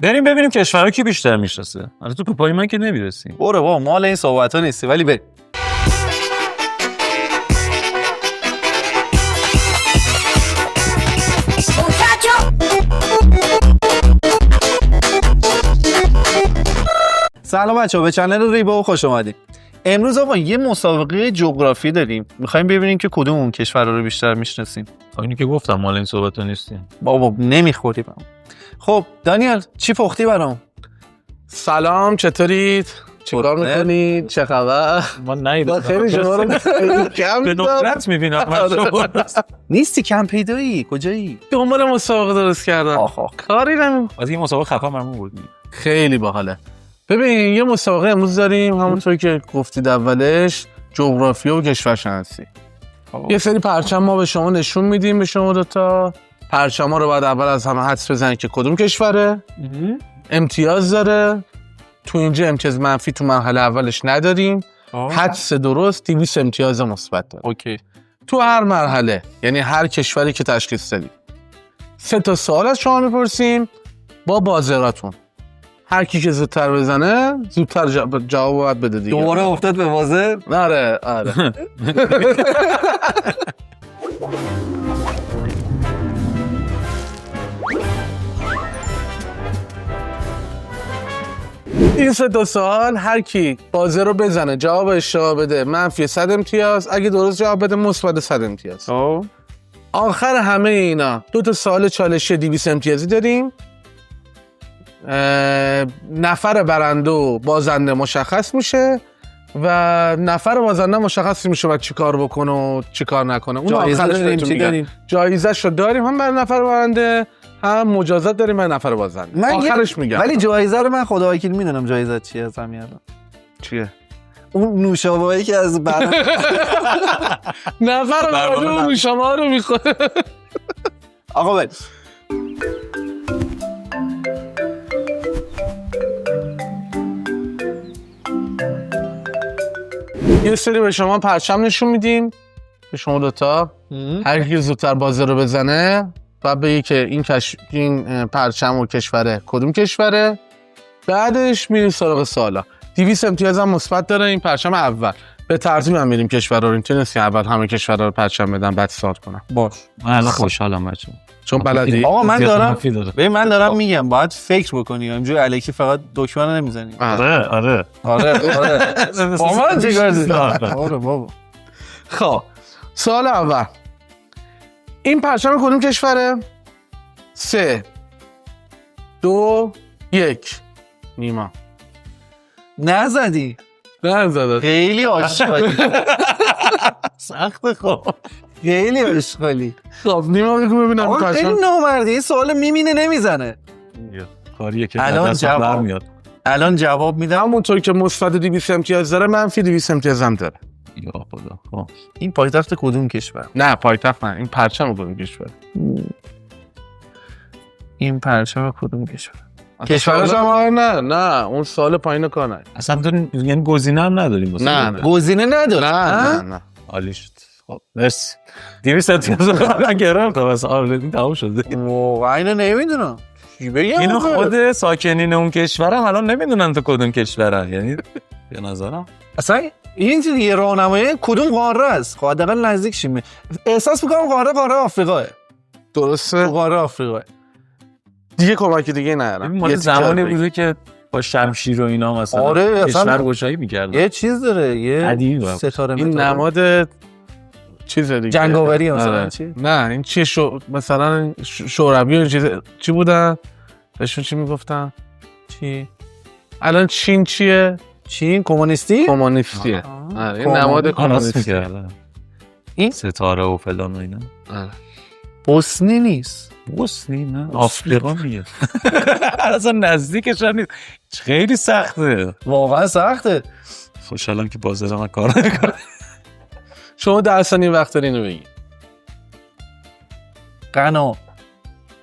بریم ببینیم کشورها کی بیشتر میشناسه. البته تو پای من که نمیرسیم. برو بابا مال این صحبت‌ها نیستی ولی بریم. سلام بچه‌ها، به کانال ریبو خوش اومدید. امروز آقا یه مسابقه جغرافی داریم. می‌خوایم ببینیم که کدوم اون کشورها رو بیشتر میشناسیم. اینو که گفتم مال این صحبت‌ها نیستیم. بابا نمیخوریم. خب دانیال چی پختی برام؟ سلام، چطورید؟ چیکار میکنید؟ چه خبر؟ ما نیدم. خیلی شما رو کم به نفرت می‌بینم من شما. نیستی کم پیدایی؟ کجایی؟ دنبال مسابقه درست کردم. آخ کاری نمیم. از این مسابقه خفا برامون بردی. خیلی باحاله. ببین یه مسابقه امروز داریم، همونطوری که گفتید اولش، جغرافیا و کشورشناسی. یه سری پرچم ما به شما نشون میدیم، به شما دوتا. پرچما رو بعد اول از همه حدس بزنید که کدوم کشوره. امتیاز داره. تو اینجا امتیاز منفی تو مرحله اولش نداریم. حدس درست 200 امتیاز مثبت داره. اوکی. تو هر مرحله، یعنی هر کشوری که تشخیص دادیم، 3 تا سوال از شما میپرسیم با بازراتون. هر کی که زودتر بزنه زودتر جواب باید بده دیگه. دوباره افتاد به بازر؟ آره. این 3 تا سوال هر کی بازه رو بزنه جواب اشتباه بده منفی 100 امتیاز، اگه درست جواب بده مثبت 100 امتیاز. آخر همه اینا 2 تا سوال چالشی 200 امتیازی داریم. نفر برنده و بازنده مشخص میشه و نفر بازنده مشخص میشه باید چی کار بکنه و چی کار نکنه. اون آخرش بهتون میگم. جایزه‌ش رو داریم هم برای نفر برنده، هم مجازات داریم برای نفر بازنده. آخرش میگم. ولی جایزه رو من خدا وکیل میدونم جایزه چیه از همین الان. چیه؟ اون نوشابه‌ای که از برنده نفر برنده اون شما رو میخوره. آقا بریم. یه سری به شما پرچم نشون میدیم به شما دوتا. هر کی زودتر بازه رو بزنه و بگی که این پرچم و کشوره کدوم کشوره. بعدش میریم سراغ سوالا. 200 امتیاز هم مثبت داره این پرچم اول. به ترتیب هم میریم کشورها رو. اینطوری نیست که اول همه کشورها رو پرچم بدن بعد سوال کنم. باش. من الان خوشحالم بچه‌ها. چون بلدی. آقا من دارم دارم میگم باید فکر بکنی، اینجوری الکی فقط دکمه رو نمیزنی. آره. بابا چیکار داری؟ آره بابا. خب سوال اول، این پرچم کدوم کشوره؟ 3 2 1 نیما. نزدی؟ نه زده. خیلی آشغالی. سخته. خب خیلی آشغالی. خب نیما بگو ببینم آقا خیلی نامردی، این سوال میمینه نمیزنه. کاریه که دست بر میاد. الان جواب میدم. همونطور که مثبت 200 امتیاز داره منفی 200 امتیاز هم داره. یا خدا. خب این پایتخت کدوم کشور؟ نه پایتخت نه، این پرچم کدوم کشور؟ این پرچم کدوم کشور؟ کشورش هم نه اون سال پایین کار نه. اصلا تو یعنی گزینه هم نداریم واسه. نه گزینه نداره. نه عالی شد. خب مرسی. 200 امتیاز من گرفتم واسه آردین تموم شده. واقعا اینو نمیدونم. چی بگم؟ اینو خود ساکنین اون کشورم الان نمیدونن تو کدوم کشورن، یعنی به نظرم اصلا این یه راهنمایی کدوم قاره است. خب حداقل نزدیک شیم. احساس می‌کنم قاره آفریقاه. درسته؟ قاره آفریقاه. دیگه کمک دیگه ندارم. یه زمانی بوده که با شمشیر و اینا مثلا آره کشور گشایی می‌کردن. یه چیز داره، یه ستاره این نماد چیز دیگه جنگاوری مثلا چی؟ نه این چیه مثلا شوروی و چی بودن؟ بهشون چی میگفتن؟ چی؟ الان چین چیه؟ چین کمونیستیه. این نماد کمونیستی. این ستاره و فلان و اینا. بوسنی نیست. بوسنی نه، آفریقا میگه. اصلا نزدیکش هم نیست. خیلی سخته. واقعا سخته. خوشحالم که بازارم کار نمیکنه. شما 10 ثانیه وقت دارین اینو بگید. غنا.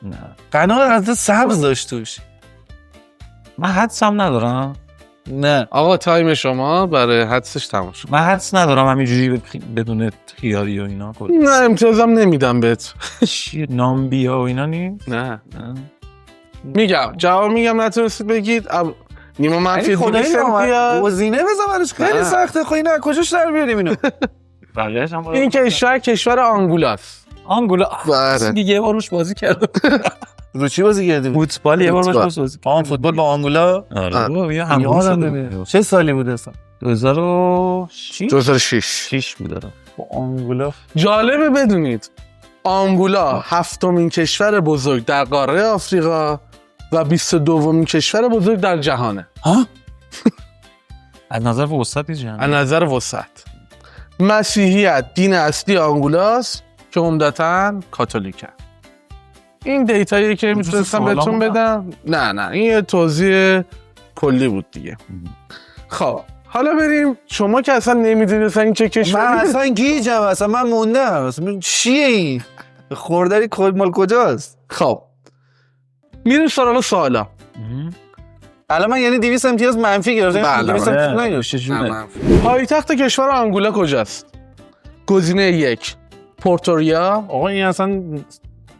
نه. غنا از سبز داشت توش. من حدسم ندارم. نه آقا تایم شما برای حدسش تموم شد. من حدس ندارم همینجوری بدون خیاری و اینا. نه امتیازم نمیدم بهت. چی نامبیا و اینا نیست؟ نه میگم جواب میگم نتونستید بگید نیما منفی خدایی سمتیه. گزینه بزن براش خیلی سخته. خب اینا کجاش در بیاریم اینو؟ بقیه‌اش هم این کشور آنگولاست. آنگولا بله. دیگه یه بار روش بازی کردم. رو چی بازی کردیم؟ فوتبال یه بار روش بازی کردم. فوتبال با آنگولا. آره بابا یه هم یادم نمیاد. چه سالی بود اصلا؟ 2006 6 بود. با آنگولا. جالبه بدونید آنگولا 7مین کشور بزرگ در قاره آفریقا و 22مین کشور بزرگ در جهانه. ها؟ از نظر وسطی جهان. از نظر وسط. مسیحیت دین اصلی آنگولاست که عمدتاً کاتولیکه. این دیتایی که میتونستم بهتون بدم. نه این یه توضیح کلی بود دیگه. خب حالا بریم. شما که اصلا نمیدونید اصلا این چه کشوری. من اصلا گیجم، اصلا من موندم. اصلا چیه این؟ خوردری مال کجاست؟ خب میریم سراغ سوالا. الان من یعنی 200 امتیاز منفی گرفتم. بله. 200 امتیاز نگرفتم. پایتخت کشور آنگولا کجاست؟ گزینه 1 پورتوریا. آقا این اصلا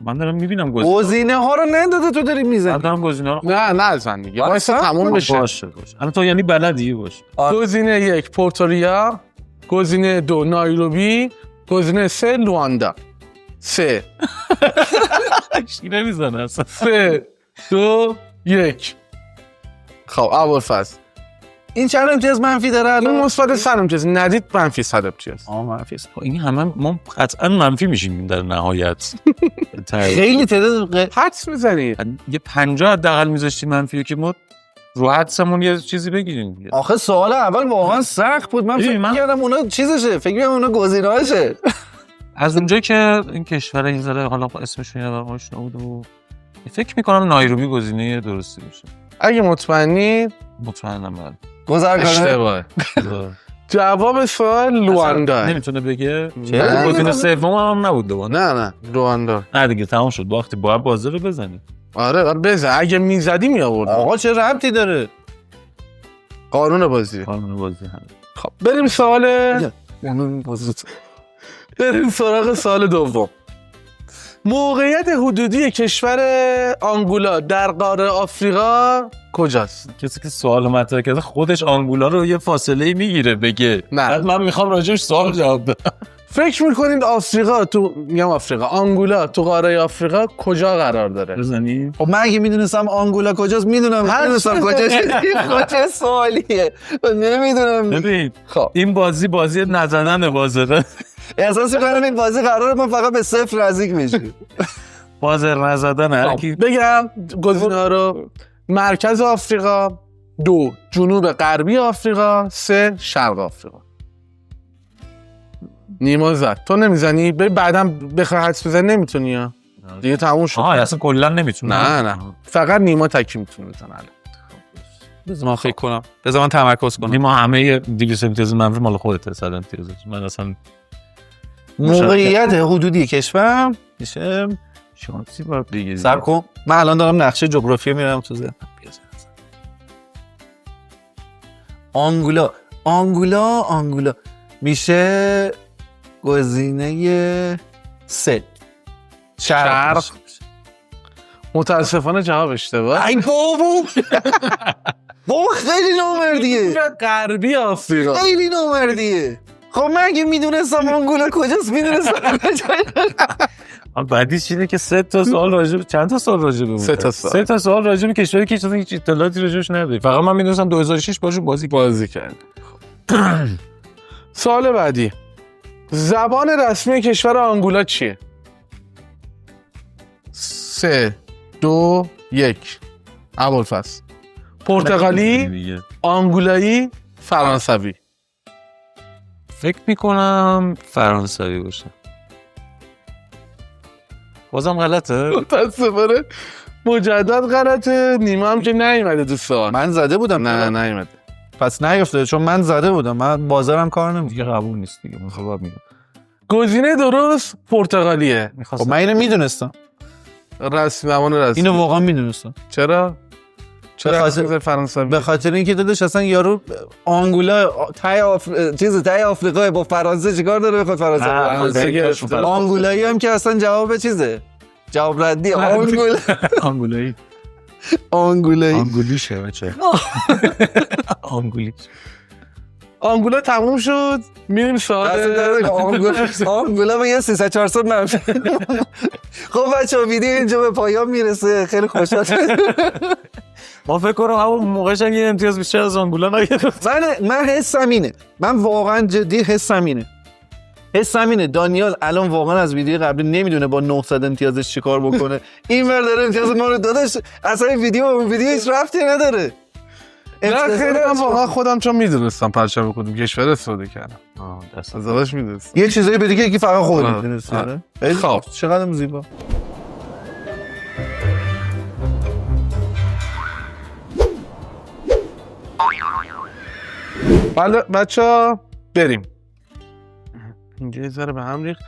من دارم میبینم گزینه ها رو نداده، تو داری میزنی. من دارم گزینه ها رو نه زن دیگه واسه تموم بشه. باشه الان تو یعنی بلدی باشه. گزینه 1 پورتوریا، گزینه 2 نایروبی، گزینه 3 لواندا. 3 شیره میزنه اصلا. 3 2 1. خب ابوالفضل این چند امتیاز منفی داره این الان؟ مثبت 100 امتیاز، ندید منفی 100 امتیاز. منفی. این همه ما قطعا منفی میشیم در نهایت. خیلی تعداد حدس میزنید. یه 50 حداقل میذاشتی منفی که ما رو حدسمون یه چیزی بگیریم. آخه سوال اول واقعا سخت بود. من فکر می‌کردم اونا چیزشه، فکر می‌کردم اونا گزینه‌هاشه. از اونجایی که این کشور این ذره حالا اسمش یادم آشنا بود و فکر میکنم نایروبی گزینه درستی باشه. اگه مطمئنی مطمئنم من گذر اشتباهه. جواب سوال لواندا. نمیتونه بگه. چرا؟ گزینه سوم هم نبود دوباره. نه لواندا. نه دیگه تمام شد. وقتی باید بازی رو بزنیم. آره بزن. اگه میزدی میآورد. آقا چه ربطی داره؟ قانون بازی. قانون بازی هم. خب بریم بریم سراغ سوال دوم. موقعیت حدودی کشور آنگولا در قاره آفریقا کجاست؟ کسی که سوال مطرح کرده خودش آنگولا رو یه فاصله میگیره بگه. نه من میخوام راجعش سوال جواب بدم. فکر میکنید آنگولا تو قاره آفریقا کجا قرار داره؟ بزنیم. خب من اگه میدونستم آنگولا کجاست میدونستم کجاست. چه سوالیه؟ نمیدونم. ببین خب این بازی نزدن بازره. احساس می‌کنم این بازی قراره ما فقط به 0 نزدیک میشیم. بازر نزدن هر کی. بگم گزینه‌ها رو: مرکز آفریقا، 2 جنوب غربی آفریقا، 3 شرق آفریقا. نیما زد. تو نمیزنی؟ بعدم بخوای حدس بزنی نمیتونی ها. دیگه تموم شد. اصلا کلا نمیتونه. نه فقط نیما تکی میتونه بزنه. بذار من فکر کنم. بذار من تمرکز کنم. ما همه 200 امتیاز منفی مال خودته. 100 امتیاز من اصلا موقعیت حدودی کشور میشه شانسی باید دیگه. صبر کن. من الان دارم نقشه جغرافیا میرم تو ذهنم. آنگولا میشه گزینه 3 شرق. متاسفانه جواب اشتباه. ای بابا خیلی نامردیه. غربی آفریقا. خیلی نامردیه. خب من اگه میدونستم آنگولا کجاست میدونستم. بعدیش اینه که 3 تا سوال راجع به چند تا سوال راجع به 3 تا سوال راجع به کشوری که هیچ اطلاعاتی راجعش نداری. فقط من میدونستم 2006 باشون بازی کرد. سوال بعدی. زبان رسمی کشور آنگولا چیه؟ 3 2 1. ابوالفضل. پرتغالی، آنگولایی، فرانسوی. فکر میکنم فرانسوی باشه. بازم غلطه؟ متاسفانه مجدد غلطه. نیما هم که نیومده تو سوال. من زده بودم. نه نیومده. پس نیفتاده چون من زده بودم. من بازارم کار نمی‌کنه. دیگه قبول نیست دیگه. من خب میگم. گزینه درست پرتغالیه. خب من اینو میدونستم. زبان رسمی. اینو واقعا میدونستم. چرا فرانسوی؟ به خاطر اینکه داداش اصلا یارو آنگولا تای آفریقا با فرانسه چیکار داره بخواد فرانسه؟ آنگولایی هم که اصلا جواب چیزه. جواب ردی آنگولایی. آنگولیشه بچه. آنگولیش. آنگولا تموم شد میریم ساده. آنگولا من یه 300-400 منفی. خب بچه ویدیو اینجا به پایان میرسه. خیلی خوشحال ما فکر کنم همون موقعش یه امتیاز بیشتر از آنگولا نگرفت. من حسم اینه، من واقعا جدی حسم اینه دانیال الان واقعا از ویدیو قبلی نمیدونه با 900 امتیازش چیکار بکنه. این ور داره امتیاز ما رو داداش، اصلا این ویدیو هیچ ربطی نداره. نه خیلی هم واقعا خودم چون میدونستم پرچم کدوم کشور استفاده کردم. دست از اولش میدونستم. یه چیزایی به دیگه که فقط خودت میدونستی. خب چقدر زیبا. بله بچه‌ها بریم. اینجا یه ذره به هم ریخت.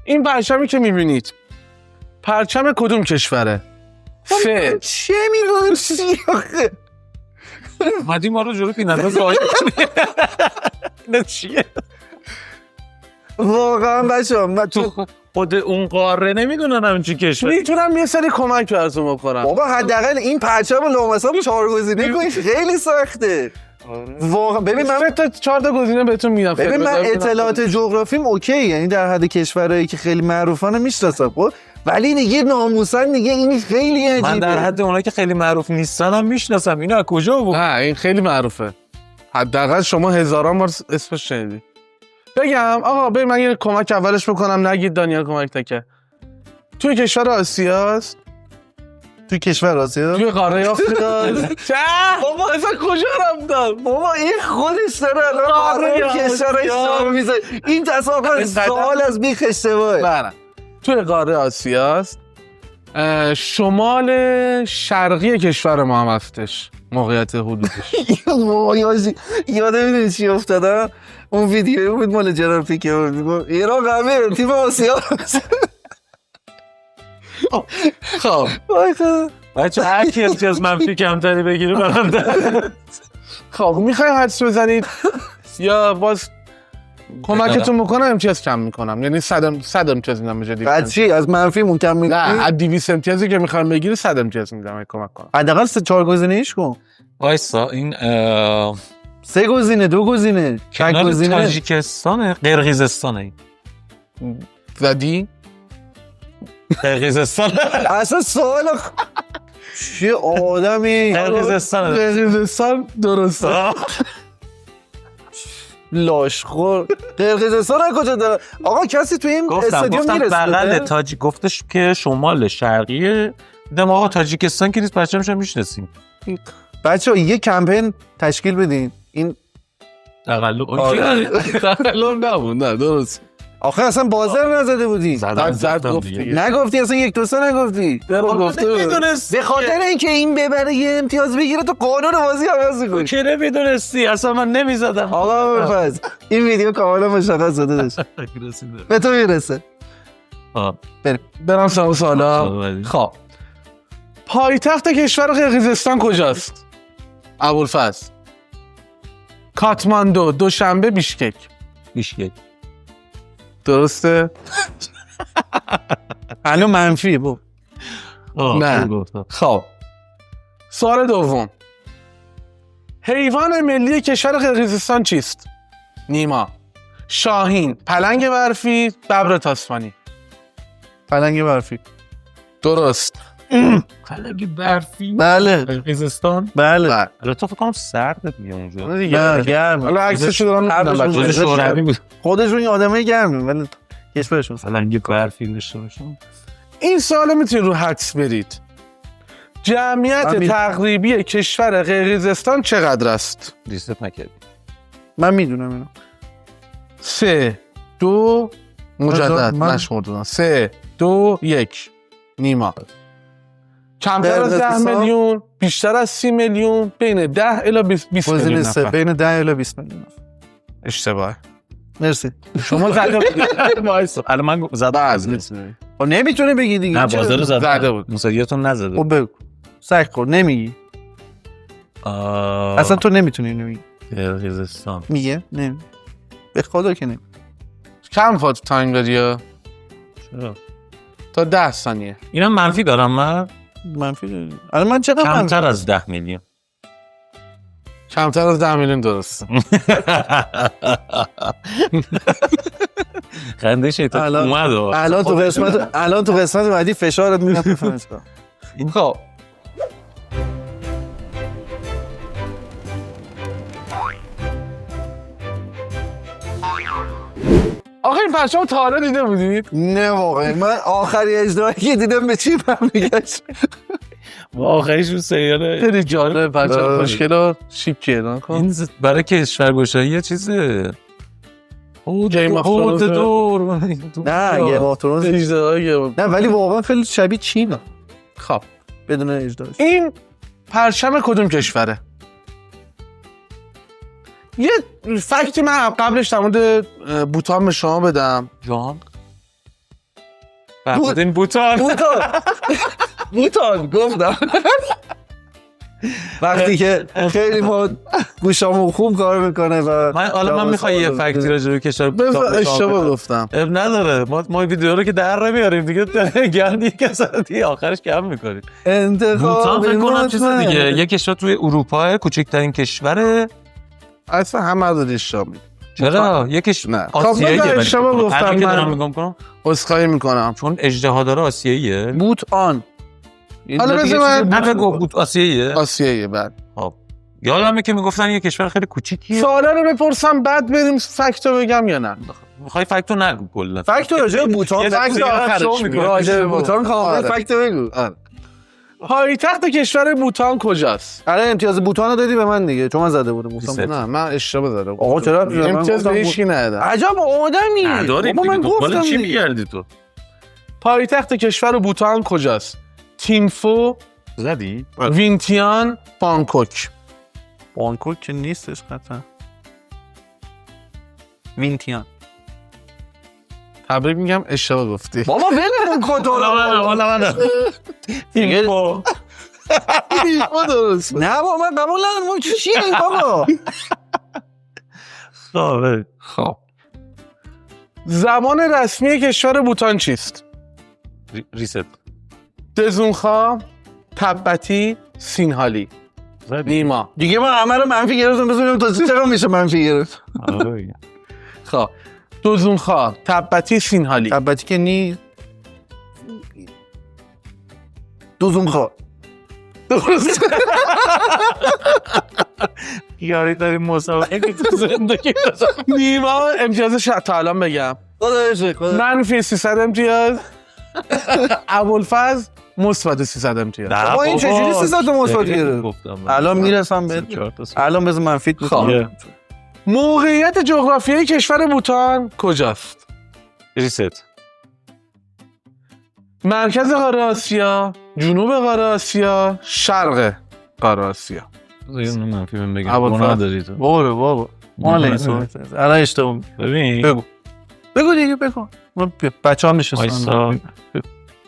این پرچمی که میبینید پرچم کدوم کشوره؟ سه. چه میدونم چی آخه؟ مدی ما رو جلو فینانداز آقای کنی. چیه؟ واقعا بچه‌ها من تو خود اون قاره نمیدونن همین چی کشور. میتونم یه سری کمک براتون بکنم. بابا حداقل این پرچم لامصب 4 گزینه کنید، خیلی سخته. واقعا ببین من 4 تا گزینه بهتون میدم. ببین من اطلاعات جغرافیم اوکی، یعنی در حد کشورهایی که خیلی معروفانه میشناسم، خب ولی دیگه ناموسن دیگه این خیلی عجیبه. من در حد اونایی که خیلی معروف نیستن هم میشناسم. اینا از کجا بود؟ نه این خیلی معروفه. حداقل شما هزاران بار اسمش شنیدی. بگم آقا بریم من یه کمک اولش بکنم، نگید دانیال کمک تکه. توی کشور آسیاست. توی کشور آسیا؟ توی قاره آفریقا. چه؟ بابا اصلا کجا رفتم؟ بابا این خودش داره الان قاره کشورش سوال میزه. این تصور سوال از بیخ اشتباهه. بله. توی قاره آسیاست. شمال شرقی کشور ما هم هستش موقعیت حدودش. یادم میدونی چی افتادم؟ اون ویدیویی بود مال جنرال پیکه بود ایران قهوه تیم آسیا. خب بچه هر کی امتیاز منفی کمتری بگیره برنده. خب میخوای حدس بزنید یا باز کمکتون میکنم امتیاز کم میکنم، یعنی 100 امتیاز میدم به جدی. بعد چی از منفی کم میکنی؟ نه از 200 امتیازی که میخوام بگیری 100 امتیاز میدم اگه کمک کنم. حداقل 4 گزینه ایش کن. وایسا این 3 گزینه 2 گزینه 5 کنار گزینه. تاجیکستانه قرقیزستانه. زدی؟ قرقیزستان. اصلا سوال چه آدمی. قرقیزستان درسته. لاشخور. قرقیزستان کجا داره؟ آقا کسی تو این استادیوم میرسه؟ بغل تاجیک گفتش که شمال شرقی. دیدم آقا تاجیکستان که نیست پرچمش هم میشناسیم. بچه‌ها یه کمپین تشکیل بدین. این تقلب نبود. نه درست. آخه اصلا بازار نزده بودی. زد گفتی. نگفتی اصلا 1 2 3 نگفتی. به خاطر اینکه این ببره یه امتیاز بگیره تو قانون بازی عوض کنی. که نمیدونستی اصلا من نمیزدم. آقا بفرض این ویدیو کاملا مشخص شده داشت. به تو میرسه. برم سوالا. خب پایتخت کشور قرقیزستان کجاست؟ ابوالفضل. کاتماندو، دوشنبه، بیشکک. درسته؟ الان منفی بود. نه. خب سوال دوم، حیوان ملی کشور قرقیزستان چیست؟ نیما. شاهین، پلنگ برفی، ببر تاسمانی. پلنگ برفی. درست. پلنگ برفی. بله. قرقیزستان. بله. البته فکر کنم سرد میاد اونجا. نه گرم. حالا عکسشو دارم خودش شوروی بود. خودشون این آدمای گرمه ولی کشورشون پلنگ برفی داشته باشن. این سوالو میتونید رو حدس برید. جمعیت تقریبی کشور قرقیزستان چقدر است؟ ریست نکردی. من میدونم اینو. 3 2 مجدد نشمردم. 3 2 1 نیما. کمتر از 10 میلیون، بیشتر از 30 میلیون، بین 10 الی 20 میلیون نفر. بین 10 الی 20 میلیون نفر. اشتباه. مرسی. شما زده بودید. وایسا الان من زدم از خب نمیتونه بگی دیگه. نه بازار زده بود. مساویاتون نزده. خب بگو. سگ خور نمیگی. اصلا تو نمیتونی اینو بگی. قرقیزستان. میگه؟ نه. به خدا که نمی. کم فوت تایم داری یا؟ چرا؟ تا 10 ثانیه. اینم منفی دارم من. منفی الان من چقدر کمتر از 10 میلیون. کمتر از 10 میلیون درسته. خنده شیطان اومد. الان تو قسمت بعدی فشارت میاد بفهمید. خب آقا این پرچم تا حالا دیده بودید؟ نه واقعا من آخری اجرایی که دیدم به چی برمیگشت. آخریش اون سریاله. خیلی جالب پرچم خوشگل و شیکه نکن. این برای کشورگشایی یه چیزه. گیم آف ترونز دور. نه گیم آف ترونز نه ولی واقعا خیلی شبیه چینه. خب بدون اجراش. این پرچم کدوم کشوره؟ یه فکتی من قبلش در مورد بوتان به شما بدم. جان فرمودین بوتان گفتم وقتی که خیلی ما گوشامون خوب کار میکنه و من میخوای یه فکتی راجع به کشور اشتباه گفتم. نداره ما ویدیو رو که در نمیاریم دیگه گردی که دیگه آخرش کم میکنیم. انتخاب فکر کنم چیز دیگه یه کشور توی اروپا کوچکترین کشوره. اصلا همه از اشتباه میگم. چرا یکیش آسیاییه؟ اشتباه گفتم. من عذرخواهی میکنم چون اژدها داره آسیاییه. بوتان حالا بذار من گفت آسیاییه بعد. خب یادمه که میگفتن یه کشور خیلی کوچیکیه. سوالا رو بپرسم بعد بریم فکتو بگم یا نه؟ میخوای فکتو نگو کلا. فکتو راجع به بوتان فکت آخرش میگم. راجع به بوتان کامل فکتو بگو. پایتخت کشور بوتان کجاست؟ آره امتیاز بوتان رو دادی به من دیگه چون من زده بودم. نه من اشتباه زدم. آقا چرا امتیاز به هیچ کی ندادم. عجب آدمی. نداری من گفتم چی میگردی تو؟ پایتخت کشور بوتان کجاست؟ تینفو زدی؟ وینتیان بانکوک. بانکوک که نیستش قطعا. وینتیان. تبریک میگم اشتباه گفتی. بابا ولمون کن تو. والا تینفو. درست. نه بابا من قبول ندارم. چیه این بابا؟ خب زبان رسمی کشور بوتان چیست؟ ریست. دزونخا، تبتی، سینهالی. نیما دیگه من همه رو منفی گرفتم بزنیم تا چقدر میشه منفی گرفت. خب دزونخا، تبتی، سینهالی. تبتی که نی دزونخا. درست. یاری داری مسابقه تو زندگی. نیما امتیازش تا الان بگم منفی 300 امتیاز. ابوالفضل مثبت 300 امتیاز. بابا این چجوری 300 مثبت گرفت؟ الان میرسم به الان بذار منفیت میکنم. موقعیت جغرافیایی کشور بوتان کجاست؟ ریست. مرکز قاره آسیا، جنوب قاره آسیا، شرق قاره آسیا. اینو منفی من بگم. گناه داری تو. بابا مال این صحبت. الان اشتباه. ببین بگو دیگه بگو. بچه‌ها میشستن.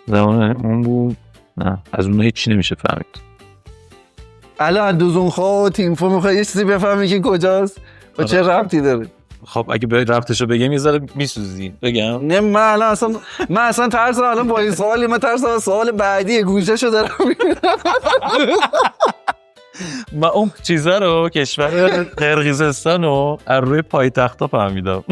زمان اون بود. نه از اونها هیچ چی نمیشه فهمید. الان دزونخا و تینفو میخوای یه چیزی بفهمی که کجاست و چه ربطی داره؟ خب اگه به ربطشو بگم یه ذره میسوزی. بگم نه من اصلا ترسم الان با این سوالی من ترسم سوال بعدی گوشه‌شو دارم. من اون چیزا رو کشور قرقیزستان رو از روی پایتختا فهمیدم.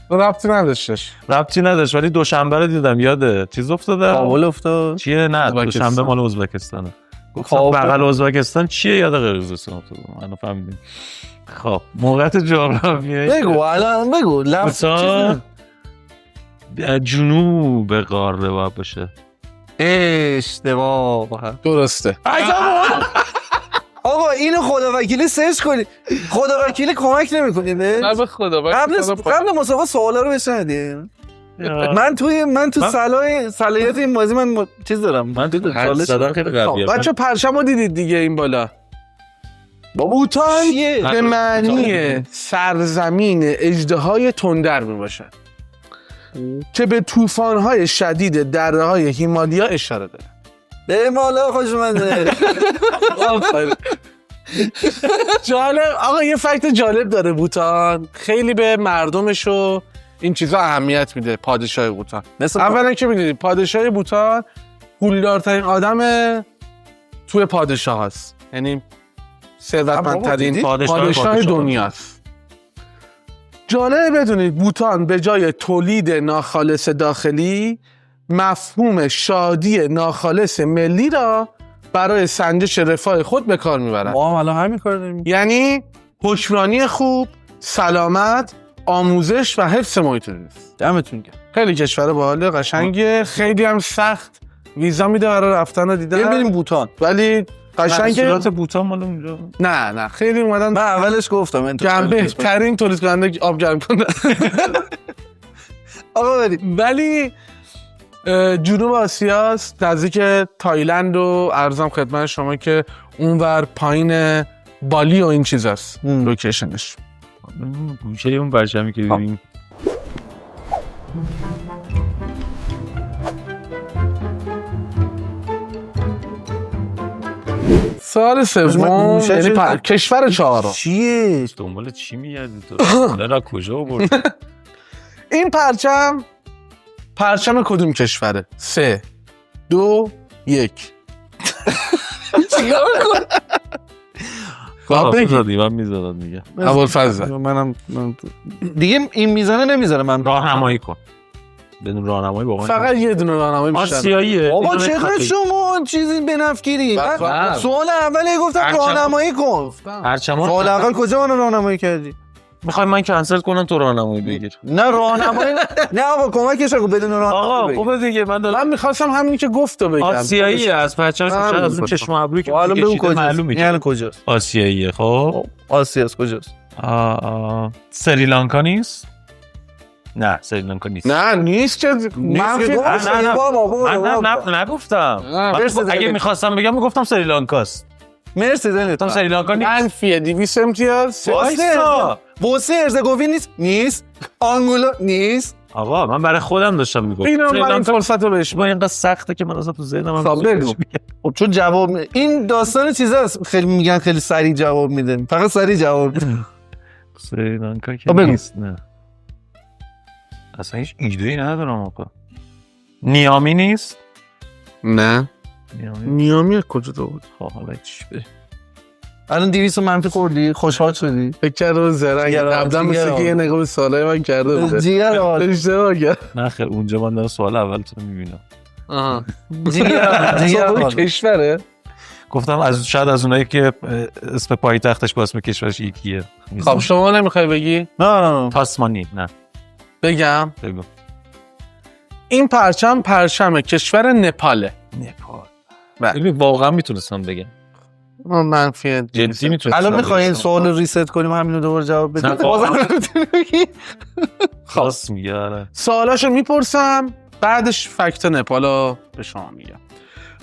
ربطی نداشتش. ربطی نداشت ولی دوشنبه رو دیدم یاد چیز افتاده. کابل افتاد. چیه؟ نه دوشنبه مال ازبکستانه. گفتم بغل ازبکستان چیه؟ یاد قرقیزستان افتاد. منو فهمیدیم. خب موقعیت جغرافیایی بگو الان بگو لفظ جنوب قاره باید باشه. اشتباه. درسته. آقا اینو خداوکیلی سرچ کنید. خداوکیلی کمک نمی‌کنه به؟ نه به خدا. قبل مسابقه سوالا رو بشنیدین. من تو صلاحیت این بازی من چیز دارم. من تو صلاح خیلی قویه. بچه پرچمو دیدید دیگه این بالا. بوتان به معنی سرزمین اژدهای تندر میباشد که به طوفان‌های شدید دره‌های هیمالیا اشاره داره. به مالا خوش اومده. جالب. آقا یه فکت جالب داره بوتان. خیلی به مردمش و این چیزا اهمیت میده. پادشاه بوتان اولا که میدونید پادشاه بوتان پولدارترین آدم توی پادشاه هست، یعنی ثروتمندترین پادشاه دنیاست. جالبه بدونید بوتان به جای تولید ناخالص داخلی مفهوم شادی ناخالص ملی را برای سنجش رفاه خود به کار میبرند. ما هم الان همین کار داریم. یعنی حکمرانی خوب، سلامت، آموزش و حفظ محیط زیست. دمتون گرم. خیلی کشور باحال قشنگه، خیلی هم سخت ویزا میده برای رفتن و دیدن. بریم بوتان. ولی قشنگه. محصولات بوتان مال اونجا. نه خیلی اومدن. من اولش گفتم بهترین تولید کننده آب گرم کننده. آقا بریم. ولی جنوب آسیاست، نزدیک تایلند و عرضم خدمت شما که اونور پایین بالی و این چیز هست لوکیشنش. گوشه اون پرچمی که دیدیم. سال سوم یعنی کشور چهارم. چیه؟ دنبال چی میگردی تو؟ دارا کجا آوردی؟ این پرچم کدوم کشوره؟ 3 2 1 چیکار می‌کنی؟ من میذارم دیگه. ابوالفضل منم دیگه این میزنه نمیذاره. من راهنمایی کن. بدون راهنمایی واقعا فقط یه دونه راهنمایی میشه. آسیاییه. بابا چقدر شما چیزی بنفگیری. سوال اولی گفتم راهنمایی کن. سوال اول کجا من راهنمایی کردی؟ میخوای من کنسل کنم تو راهنمایی بگیر؟ نه راهنمایی نه آقا کمکش کن بدون راهنمایی. آقا خوبه دیگه. من میخواستم همینی که گفتو بگم. آسیایی از پرچمش از اون چشم ابرویی که معلوم میشه. یعنی کجاست؟ آسیاییه. خب آسیاست. کجاست؟ سریلانکا نیست؟ نه سریلانکا نیست. نه نیست که من نگفتم. اگه میخواستم بگم میگفتم سریلانکاست. مرسی دنیت. سریلانکا نیست. منفی 200 امتیاز. بوسنی هرزگوین نیست. آنگولا نیست. آقا من برای خودم داشتم میگفتم. اینو من فرصت رو بهش با اینقدر سخته که من اصلا تو ذهنم خب چون جواب این داستان چیزاست. خیلی میگن خیلی سریع جواب میدن. فقط سریع جواب میدن. سریلانکا که نیست. نه اصلا هیچ ایده‌ای ندارم آقا. نیامی نیست؟ نه نیامی کجا تو بود؟ حالا چی به الان 200 منفی خوردی؟ خوشحال شدی؟ فکر کردم زرنگ قبلا مثل که یه نگاه به سوالای من کرده بوده. جیگر اشتباه کرد. نه خیر اونجا من دارم سوال اول تو رو میبینم. جیگر کشوره؟ گفتم شاید از اونایی که اسم پایتختش با اسم کشورش یکیه. خب شما نمیخوای بگی؟ نه تاسمانی. نه بگم؟ بگو. این پرچم کشور نپاله. نپال. ببین واقعا میتونستم بگم. منفی جدی میتونستم. الان میخواین سوال رو ریست کنیم همینو دوباره جواب بدید؟ خاص میگه. سوالاشو میپرسم بعدش فکت نپالو به شما میگم.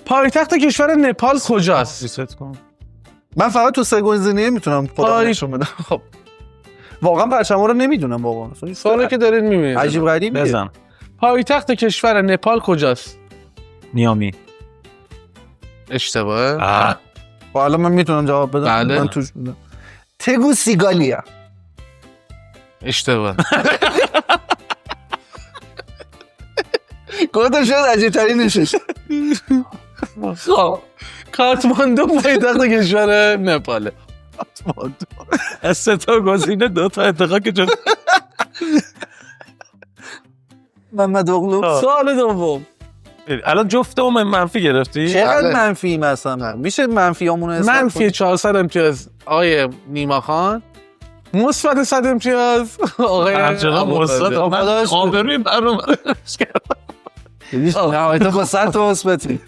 پایتخت کشور نپال کجاست؟ ریست کن. من فقط تو سه گزینه میتونم خودم نشون بدم. خب واقعا پرچما رو نمیدونم واقعا. سوالی که دارید میبینید عجیب غریبه. بزن. پایتخت کشور نپال کجاست؟ نیامی. اشتباهه. حالا من میتونم جواب بدم. بله. من توش بدم. تگوسیگالیا. اشتباه. گفتم شاید عجیب ترینش. خب کاتماندو پایتخت کشور نپاله. از 3 تا گزینه 2 تا انتخاب که محمد اغلو. سوال دوم. الان جفتمون منفی گرفتی؟ چقدر منفی مثلا؟ میشه منفیامون رو حساب منفی 400 امتیاز آقای نیما خان، مثبت 100 امتیاز آقای همچنان مثبت. آبروی برام نه تو با 100 تا مثبتی.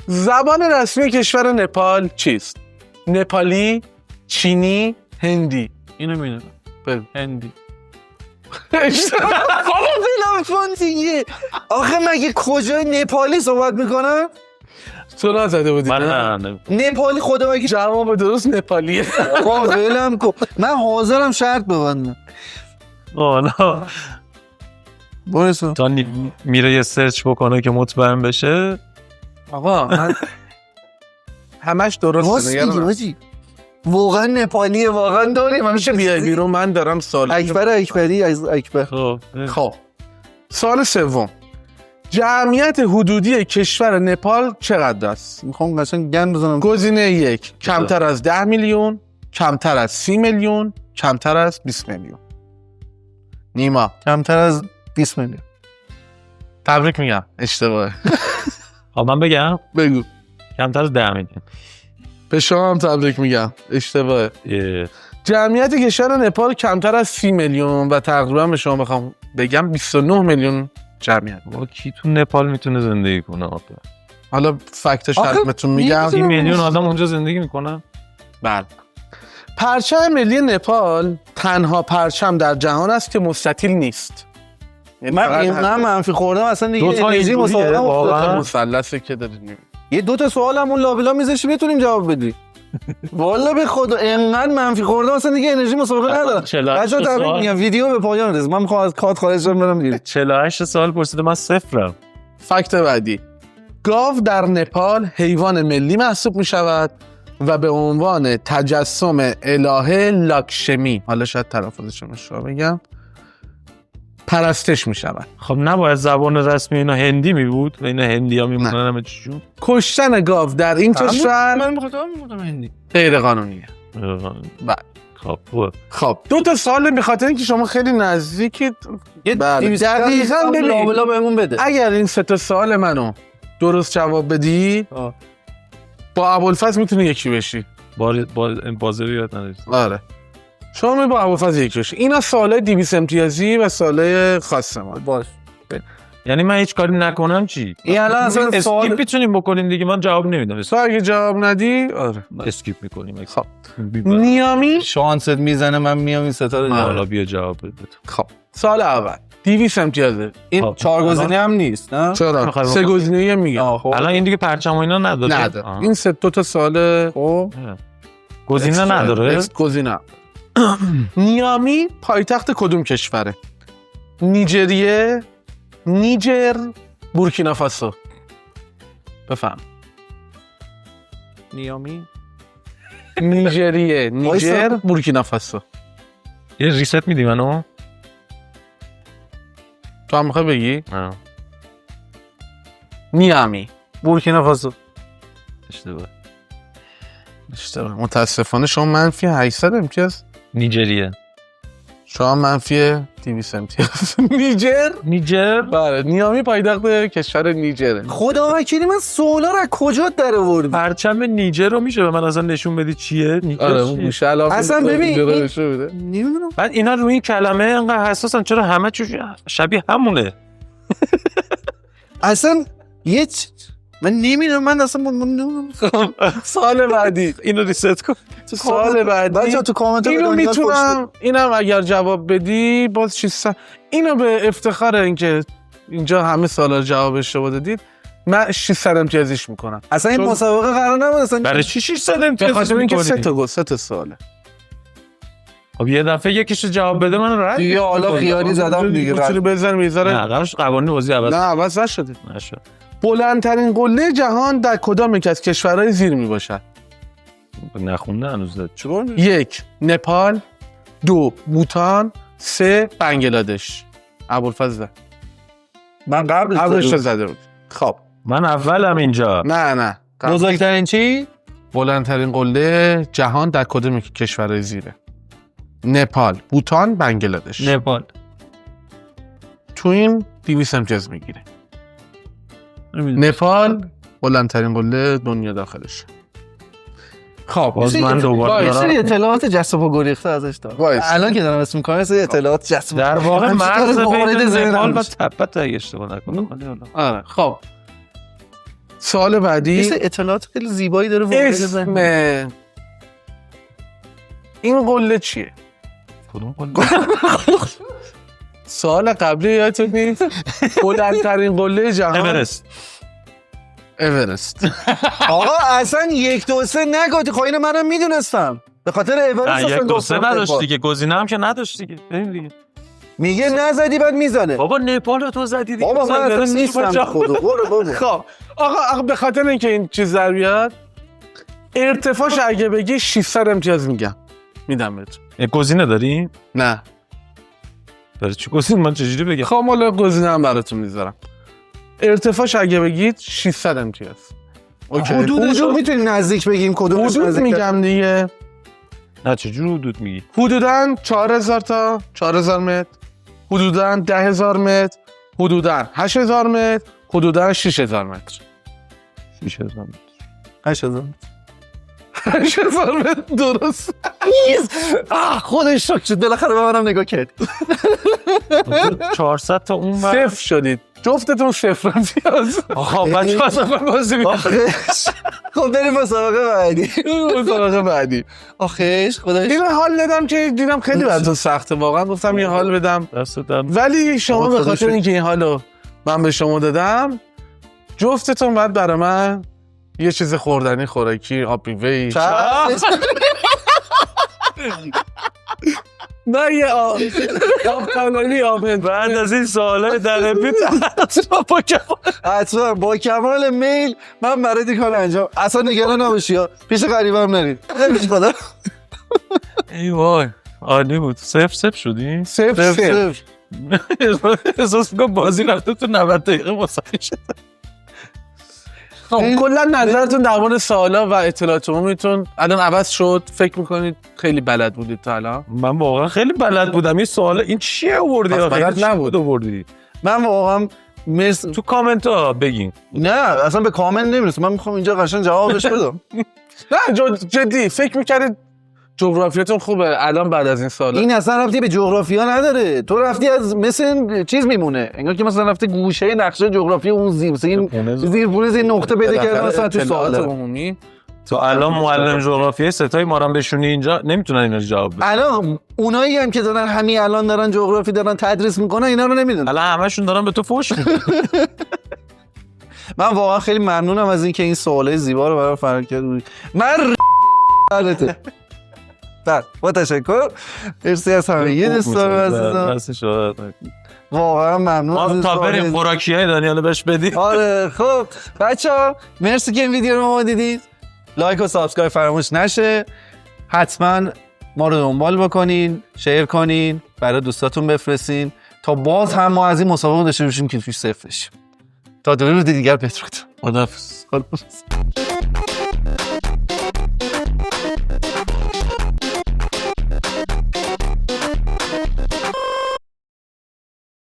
زبان رسمی کشور نپال چیست؟ نپالی، چینی، هندی. اینو میدونم. هندی. بابا بلم کن دیگه. آخه مگه کجای نپالی صحبت میکنم؟ تو نزده بودی؟ من نپالی خدا مگه جواب درست نپالیه. بابا بلم کن. من حاضرم شرط ببندم. حالا برسون تا میره یه سرچ بکنه که مطمئن بشه. آقا من همش درسته. نگران واقعا نپالیه. واقعا داریم. من میشه بیای بیرون. من دارم سوال اکبری از اکبر. خب سوال سوم. جمعیت حدودی کشور نپال چقدر است؟ میخوام قشنگ گند بزنم. گزینه 1 کمتر از 10 میلیون، کمتر از 30 میلیون، کمتر از 20 میلیون. نیما کمتر از 20 میلیون. تبریک میگم اشتباهه. خب من بگم بگو. کمتر از 10 میلیون. به شما هم تبریک میگم اشتباهه. اه. جمعیت کشور نپال کمتر از 30 میلیون و تقریبا به شما بخوام بگم 29 میلیون جمعیت. بابا کی تو نپال میتونه زندگی کنه آخه؟ حالا فکتش آخه حتمتون میگم. 30 میلیون آدم اونجا زندگی میکنن؟ بله. پرچم ملی نپال تنها پرچم در جهان است که مستطیل نیست. من اینقدر منفی خوردم اصلا دیگه دو تا انرژی اینجوریه، مسابقه واقعا. افتاد. مثلثی که داریم. یه دو تا سوال همون لابلا میذاشی بتونیم جواب بدی. والا به خدا انقدر منفی خوردم اصلا دیگه انرژی مسابقه ندارم. 48 بچا تبریک سوال. میگم ویدیو به پایان رسید. من میخوام از کات خارج شم برم دیگه. 48 سال پرسیده من صفرم. فکت بعدی. گاو در نپال حیوان ملی محسوب می شود و به عنوان تجسم الهه لاکشمی، حالا شاید تلفظش رو اشتباه بگم، پرستش می شود. خب نباید زبان رسمی اینا هندی می بود و اینا هندی ها میمونن همه چیشون. کشتن گاو در این کشور من بخاطر میگم هندی. غیر قانونیه. بله. خب خوبه. خب دو تا سال به خاطر اینکه شما خیلی نزدیکید. یه بله. دقیقاً ببین. لابلا بهمون بده. اگر این سه تا سوال منو درست جواب بدی آه. با ابوالفضل میتونی یکی بشی. بازی رو یاد نداری. آره. شما می با ابوالفضل یکی بشی. اینا سوالای 200 امتیازی و سوالای خاص ما. باش. یعنی من هیچ کاری نکنم چی؟ این الان اصلا اسکیپ سوال میتونیم بکنیم دیگه، من جواب نمیدم. تو اگه جواب ندی آره. اسکیپ میکنیم. خب نیامی شانست میزنه من میام این ستاره حالا جواب. بیا جواب بده. خب سال اول 200 امتیازه. این خب. 4 گزینه هم نیست نه؟ چرا؟ میخوای 3 بکنی؟ گزینه‌ای میگم. خب. الان این دیگه پرچم و اینا نداره. نداره. آها. این دو تا سوال خب گزینه نداره. گزینه. نیامی پایتخت کدوم کشوره؟ نیجریه، نیجر، بورکینافاسو. بفهم. نیامی نیجریه، نیجر، وایسا. بورکینافاسو. یه ریست میدی منو؟ تو هم میخوای بگی؟ نه نیامی. بورکینافاسو. اشتباه. متاسفانه شما منفی 800 امتیاز، نیجریه. شما منفی 200 امتیاز. نیجر؟ بله، نیامی پایتخت کشور نیجره. خدا وکیلی من سوالا رو از کجا در آوردی؟ پرچم نیجر رو میشه به من اصلا نشون بدی چیه؟ نیجر آره چیه؟ اون گوشه علاقه اصلا ببین بوده. نمیدونم. بعد اینا روی این کلمه انقدر حساسن، چرا همه چیز شبیه همونه؟ اصلا من نمیدونم. من اصلا نمیدونم. سال بعدی اینو ریست کن. سال بعدی بچه‌ها تو کامنت اینو میتونم، اینم اگر جواب بدی باز 600. اینو به افتخار اینکه اینجا همه سوالا جواب اشتباه دادید من 600 امتیازش میکنم. اصلا این چون- مسابقه قرار نبود اصلا. برای چی 600 به امتیاز خاطر اینکه می‌کنی؟ سه تا سواله. خب یه دفعه یکیشو جواب بده من رد دیگه حالا خیالی زدم دیگه. میتونی بزن میذاره. نه قرارش قوانین بازی عوض نه عوض نشده. نشد. بلندترین قله جهان در کدام یک از کشورهای زیر میباشد؟ نخونده هنوز. چرا؟ 1 نپال، 2 بوتان، 3 بنگلادش. ابوالفضل من قبلش رو زده بود. خب من اولم اینجا. نه بزرگترین چی؟ بلندترین قله جهان در کدام یک کشورهای زیره؟ نپال، بوتان، بنگلادش. نپال. تو این 200 امتیاز میگیره. نپال بلندترین قله دنیا داخلش. خب باز من دوباره یه سری دارم. اطلاعات جسب و گریخته ازش دارم. وایس. الان که دارم اسم می‌کنم سری اطلاعات جسب. در واقع همین مرز چیزا رو وارد بین ذهنم نپال و میشه. تبت اگه اشتباه نکنم. ولی حالا. آره خب سوال بعدی یه سری اطلاعات خیلی زیبایی داره وارد اسم ذهنم. این قله چیه؟ کدوم قله؟ سوال قبلی یادتون نیست؟ بلندترین قله جهان اورست. آقا اصلا 1 2 3 نگفتی. خب اینو منم میدونستم. به خاطر اورست نه اصلا یک دو سه گفتم نداشت نپال. دیگه، گزینه هم که نداشت دیگه. ببین دیگه. میگه نزدی بعد میزنه. بابا نپال رو تو زدی دیگه. بابا من اصلا اورست رو نیستم کجا؟ خودو. برو بابا. خب آقا به خاطر اینکه این چیز در بیاد ارتفاعش اگه بگی 600 امتیاز میگم میدم بهت. گزینه داری؟ نه برای چی گزینه؟ من چجوری بگم؟ خب حالا گزینه هم براتون میذارم. ارتفاعش اگه بگید 600 امتیاز. اوکی. حدودش رو میتونیم نزدیک بگیم کدومش حدود نزدیک؟ میگم دیگه. نه چجور حدود میگی؟ حدوداً 4000 تا 4000 متر، حدوداً 10000 متر، حدوداً 8000 متر، حدوداً 6000 متر. 6000 8000 8000 متر درست. خودش شد بالاخره به منم نگاه کرد. 400 تا اون ور. صفر شدید جفتتون صفر امتیاز. آقا بچه‌ها اصلا بازی می‌کنن. خب بریم مسابقه بعدی. مسابقه بعدی. آخیش خداش این حال دادم که دیدم خیلی براتون سخته، واقعا گفتم یه حال بدم، دست دادم. ولی شما به خاطر اینکه این حالو من به شما دادم، جفتتون باید برای من یه چیز خوردنی، خوراکی، آب میوه‌ای، نه یه آب کانالی، آب هند. بعد از این سوالای در پیت با حتما با کمال میل من برای این کار انجام. اصلا نگران نباشی ها، پیش غریبه هم نرید. خدا ای وای عالی بود. 0-0 شدی؟ صفر. احساس می‌کنم بازی رفته تو 90 دقیقه مساوی شد. خب کلا نظرتون در مورد سوالا و اطلاعات عمومیتون الان عوض شد؟ فکر میکنید خیلی بلد بودید تا الان؟ من واقعا خیلی بلد بودم. این سوال این چیه آوردی؟ پس بلد نبود. آوردی. من واقعا تو کامنت ها بگین. نه اصلا به کامنت نمیرسم. من میخوام اینجا قشنگ جوابش بدم. نه جدی فکر میکردید جغرافیاتون خوبه الان بعد از این سالا؟ این اصلا رفتی به جغرافیا نداره. تو رفتی از مثل چیز میمونه، انگار که مثلا رفته گوشه نقشه جغرافیا اون زیر مثلا این زیر پونه این نقطه بده کرد مثلا تو اطلاعات سوال عمومی. تو الان معلم جغرافیای ستای ما رو بشونی اینجا نمیتونن اینا جواب بدن. الان اونایی هم که دارن همین الان دارن جغرافی دارن تدریس میکنن اینا رو نمیدونن. الان همشون دارن به تو فوش میدن. من واقعا خیلی ممنونم از اینکه این سوالای زیبا رو برام فراهم کردید. من با تشکر. مرسی از همه دوستان عزیزم. واقعا ممنون. تا بریم خوراکیای دانیال بهش بدی. آره خب بچه‌ها مرسی که این ویدیو رو ما دیدید. لایک و سابسکرایب فراموش نشه. حتما ما رو دنبال بکنین، شیر کنین، برای دوستاتون بفرستین تا باز هم ما از این مسابقه داشته باشیم که توش صفر بشیم. تا روز دیگر بدرود. خداحافظ.